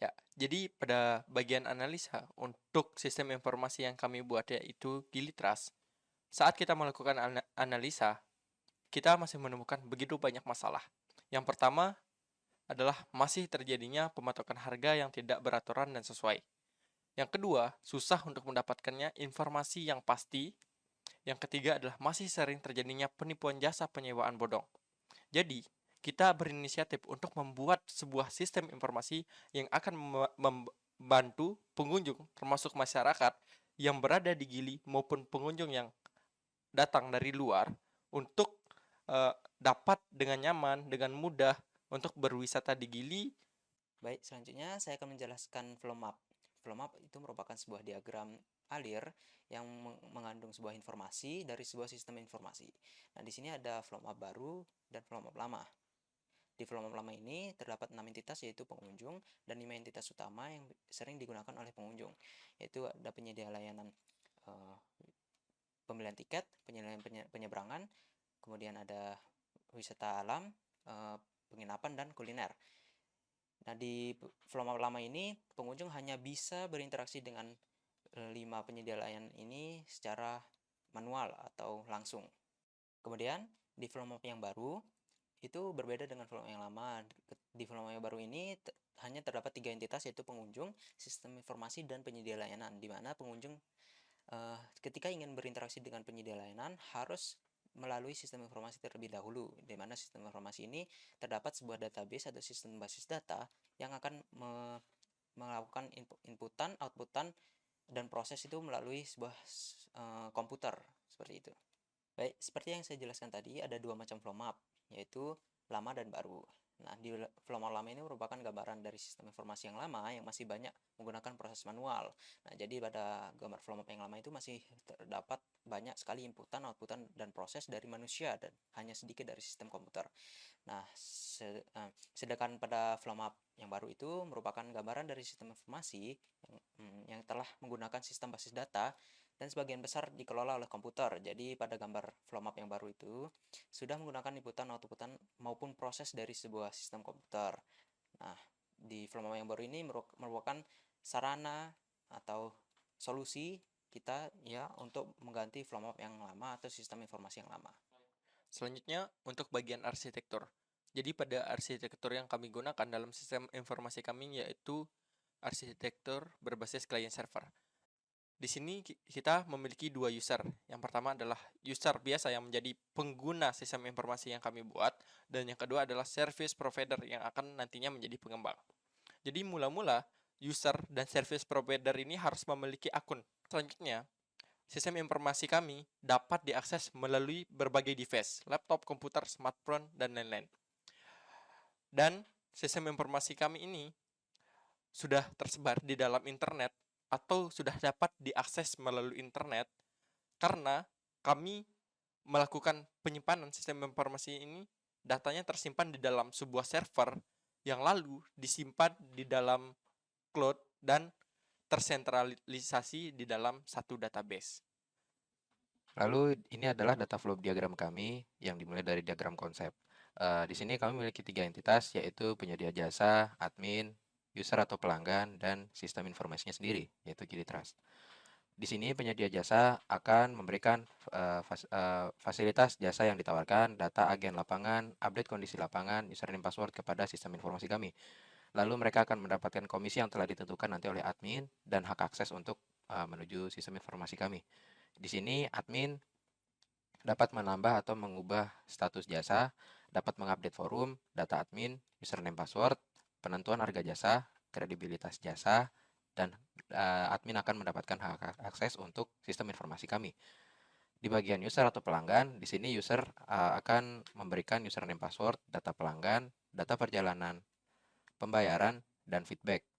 Ya, jadi pada bagian analisa untuk sistem informasi yang kami buat yaitu Gili Trust, saat kita melakukan analisa, kita masih menemukan begitu banyak masalah. Yang pertama adalah masih terjadinya pematokan harga yang tidak beraturan dan sesuai. Yang kedua, susah untuk mendapatkannya informasi yang pasti. Yang ketiga adalah masih sering terjadinya penipuan jasa penyewaan bodong. Jadi, kita berinisiatif untuk membuat sebuah sistem informasi yang akan membantu pengunjung, termasuk masyarakat yang berada di Gili maupun pengunjung yang datang dari luar untuk dapat dengan nyaman, dengan mudah untuk berwisata di Gili. Baik, selanjutnya saya akan menjelaskan flow map. Flow map itu merupakan sebuah diagram alir yang mengandung sebuah informasi dari sebuah sistem informasi. Nah, di sini ada flow map baru dan flow map lama. Di flow map lama ini terdapat 6 entitas yaitu pengunjung dan 5 entitas utama yang sering digunakan oleh pengunjung, yaitu ada penyedia layanan uh, pembelian tiket, penyeberangan, kemudian ada wisata alam, penginapan dan kuliner. Nah, di flow map lama ini pengunjung hanya bisa berinteraksi dengan 5 penyedia layanan ini secara manual atau langsung. Kemudian di flow map yang baru itu berbeda dengan flow yang lama. Di flow yang baru ini hanya terdapat 3 entitas yaitu pengunjung, sistem informasi, dan penyedia layanan, di mana pengunjung ketika ingin berinteraksi dengan penyedia layanan harus melalui sistem informasi terlebih dahulu, di mana sistem informasi ini terdapat sebuah database atau sistem basis data yang akan melakukan inputan, outputan, dan proses itu melalui sebuah komputer seperti itu. Baik, seperti yang saya jelaskan tadi, ada dua macam flow map, yaitu lama dan baru. Nah, di flow map lama ini merupakan gambaran dari sistem informasi yang lama yang masih banyak menggunakan proses manual. Nah, jadi pada gambar flow map yang lama itu masih terdapat banyak sekali inputan, outputan, dan proses dari manusia dan hanya sedikit dari sistem komputer. Nah, sedangkan pada flow map yang baru itu merupakan gambaran dari sistem informasi yang telah menggunakan sistem basis data dan sebagian besar dikelola oleh komputer. Jadi pada gambar flow map yang baru itu sudah menggunakan inputan, outputan maupun proses dari sebuah sistem komputer. Nah, di flow map yang baru ini merupakan sarana atau solusi kita ya untuk mengganti flow map yang lama atau sistem informasi yang lama. Selanjutnya, untuk bagian arsitektur. Jadi pada arsitektur yang kami gunakan dalam sistem informasi kami yaitu arsitektur berbasis client server. Di sini kita memiliki dua user. Yang pertama adalah user biasa yang menjadi pengguna sistem informasi yang kami buat, dan yang kedua adalah service provider yang akan nantinya menjadi pengembang. Jadi mula-mula user dan service provider ini harus memiliki akun. Selanjutnya, sistem informasi kami dapat diakses melalui berbagai device, laptop, komputer, smartphone, dan lain-lain. Dan sistem informasi kami ini sudah tersebar di dalam internet atau sudah dapat diakses melalui internet karena kami melakukan penyimpanan sistem informasi ini, datanya tersimpan di dalam sebuah server yang lalu disimpan di dalam cloud dan tersentralisasi di dalam satu database. Lalu ini adalah data flow diagram kami yang dimulai dari diagram konsep. Di sini kami memiliki tiga entitas yaitu penyedia jasa, admin, user atau pelanggan, dan sistem informasinya sendiri yaitu Gili Trust. Di sini penyedia jasa akan memberikan fasilitas jasa yang ditawarkan, data agen lapangan, update kondisi lapangan, username password kepada sistem informasi kami. Lalu mereka akan mendapatkan komisi yang telah ditentukan nanti oleh admin dan hak akses untuk menuju sistem informasi kami. Di sini admin dapat menambah atau mengubah status jasa, dapat mengupdate forum, data admin, username password, penentuan harga jasa, kredibilitas jasa, dan admin akan mendapatkan hak akses untuk sistem informasi kami. Di bagian user atau pelanggan, di sini user akan memberikan username password, data pelanggan, data perjalanan, pembayaran, dan feedback.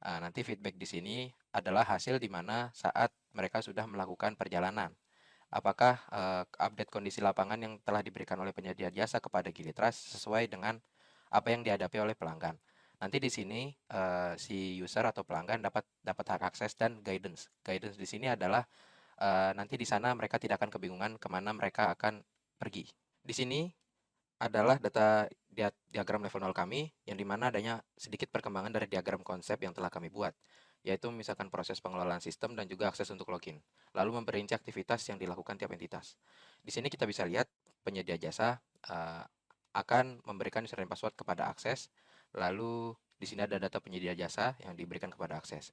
Nanti feedback di sini adalah hasil di mana saat mereka sudah melakukan perjalanan. Apakah update kondisi lapangan yang telah diberikan oleh penyedia jasa kepada Gili Trust sesuai dengan apa yang dihadapi oleh pelanggan. Nanti di sini si user atau pelanggan dapat hak akses dan guidance. Guidance di sini adalah nanti di sana mereka tidak akan kebingungan kemana mereka akan pergi. Di sini adalah data diagram level 0 kami, yang dimana adanya sedikit perkembangan dari diagram konsep yang telah kami buat, yaitu misalkan proses pengelolaan sistem dan juga akses untuk login, lalu memperinci aktivitas yang dilakukan tiap entitas. Di sini kita bisa lihat penyedia jasa akan memberikan username password kepada akses, lalu di sini ada data penyedia jasa yang diberikan kepada akses.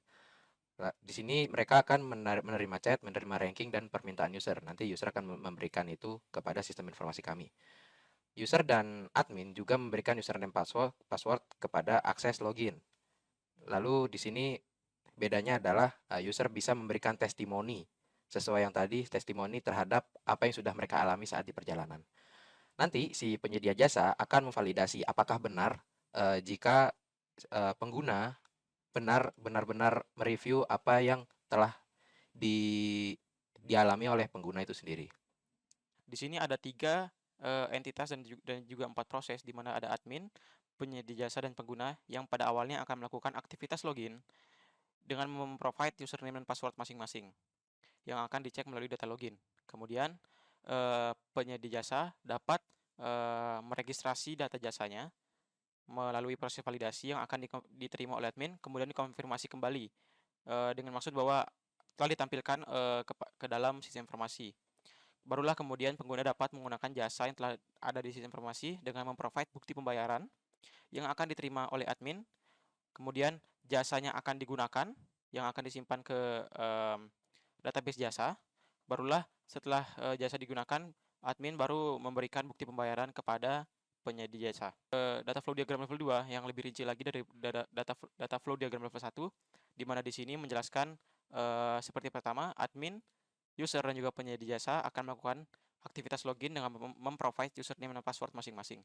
Di sini mereka akan menerima chat, menerima ranking, dan permintaan user. Nanti user akan memberikan itu kepada sistem informasi kami. User dan admin juga memberikan username password kepada akses login. Lalu di sini bedanya adalah user bisa memberikan testimoni sesuai yang tadi, testimoni terhadap apa yang sudah mereka alami saat di perjalanan. Nanti si penyedia jasa akan memvalidasi apakah benar jika pengguna benar-benar mereview apa yang telah dialami oleh pengguna itu sendiri. Di sini ada 3 entitas dan juga 4 proses, di mana ada admin, penyedia jasa, dan pengguna yang pada awalnya akan melakukan aktivitas login dengan memprovide username dan password masing-masing yang akan dicek melalui data login. Kemudian penyedia jasa dapat meregistrasi data jasanya melalui proses validasi yang akan diterima oleh admin, kemudian dikonfirmasi kembali dengan maksud bahwa telah ditampilkan ke dalam sistem informasi. Barulah kemudian pengguna dapat menggunakan jasa yang telah ada di sistem informasi dengan memprovide bukti pembayaran yang akan diterima oleh admin. Kemudian jasanya akan digunakan, yang akan disimpan ke database jasa. Barulah setelah jasa digunakan, admin baru memberikan bukti pembayaran kepada penyedia jasa. Data flow diagram level 2 yang lebih rinci lagi dari data flow diagram level 1, di mana di sini menjelaskan seperti pertama, admin, user, dan juga penyedia jasa akan melakukan aktivitas login dengan memprovide username dan password masing-masing.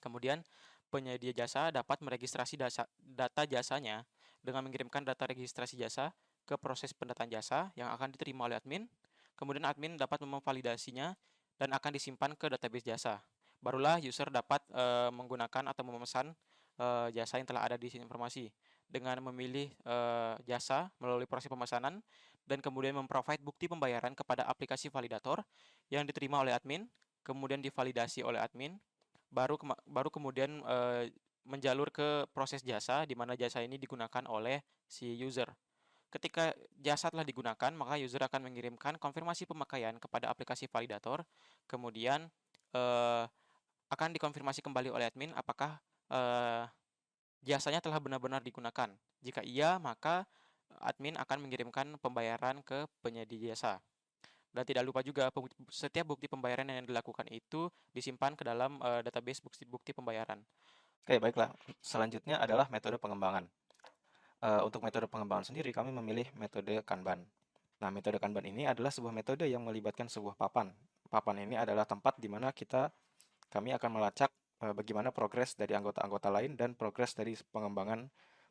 Kemudian penyedia jasa dapat meregistrasi data jasanya dengan mengirimkan data registrasi jasa ke proses pendataan jasa yang akan diterima oleh admin. Kemudian admin dapat memvalidasinya dan akan disimpan ke database jasa. Barulah user dapat menggunakan atau memesan jasa yang telah ada di sistem informasi dengan memilih jasa melalui proses pemesanan dan kemudian memprovide bukti pembayaran kepada aplikasi validator yang diterima oleh admin, kemudian divalidasi oleh admin, baru kemudian menjalur ke proses jasa, di mana jasa ini digunakan oleh si user. Ketika jasa telah digunakan, maka user akan mengirimkan konfirmasi pemakaian kepada aplikasi validator, kemudian akan dikonfirmasi kembali oleh admin apakah jasanya telah benar-benar digunakan. Jika iya, maka admin akan mengirimkan pembayaran ke penyedia jasa. Dan tidak lupa juga, setiap bukti pembayaran yang dilakukan itu disimpan ke dalam database bukti pembayaran. Oke, baiklah. Selanjutnya adalah metode pengembangan. Untuk metode pengembangan sendiri, kami memilih metode Kanban. Nah, metode Kanban ini adalah sebuah metode yang melibatkan sebuah papan. Papan ini adalah tempat di mana kami akan melacak bagaimana progres dari anggota-anggota lain dan progres dari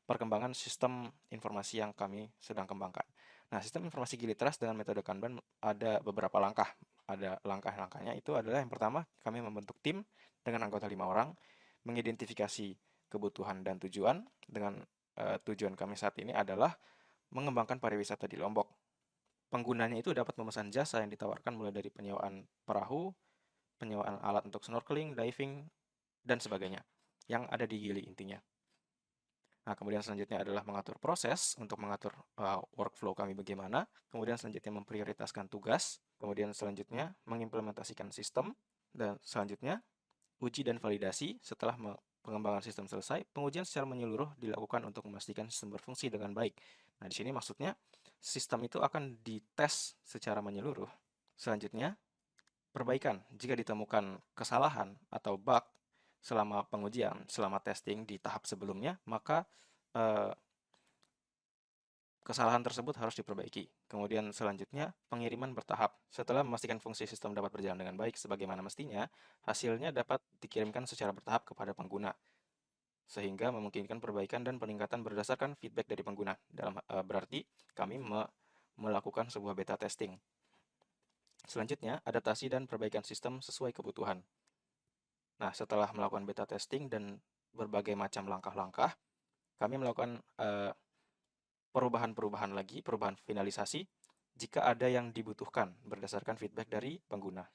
perkembangan sistem informasi yang kami sedang kembangkan. Nah, sistem informasi Gili Trust dengan metode Kanban ada beberapa langkah. Ada langkah-langkahnya itu adalah yang pertama, kami membentuk tim dengan anggota 5 orang, mengidentifikasi kebutuhan dan tujuan. Dengan tujuan kami saat ini adalah mengembangkan pariwisata di Lombok. Penggunanya itu dapat memesan jasa yang ditawarkan mulai dari penyewaan perahu, penyewaan alat untuk snorkeling, diving, dan sebagainya yang ada di Gili intinya. Nah, kemudian selanjutnya adalah mengatur proses untuk mengatur workflow kami bagaimana. Kemudian selanjutnya memprioritaskan tugas. Kemudian selanjutnya mengimplementasikan sistem. Dan selanjutnya uji dan validasi. Setelah pengembangan sistem selesai, pengujian secara menyeluruh dilakukan untuk memastikan sistem berfungsi dengan baik. Nah, di sini maksudnya sistem itu akan dites secara menyeluruh. Selanjutnya, perbaikan. Jika ditemukan kesalahan atau bug selama pengujian, selama testing di tahap sebelumnya, maka kesalahan tersebut harus diperbaiki. Kemudian selanjutnya, pengiriman bertahap. Setelah memastikan fungsi sistem dapat berjalan dengan baik sebagaimana mestinya, hasilnya dapat dikirimkan secara bertahap kepada pengguna, sehingga memungkinkan perbaikan dan peningkatan berdasarkan feedback dari pengguna. Berarti kami melakukan sebuah beta testing. Selanjutnya, adaptasi dan perbaikan sistem sesuai kebutuhan. Nah, setelah melakukan beta testing dan berbagai macam langkah-langkah, kami melakukan perubahan finalisasi jika ada yang dibutuhkan berdasarkan feedback dari pengguna.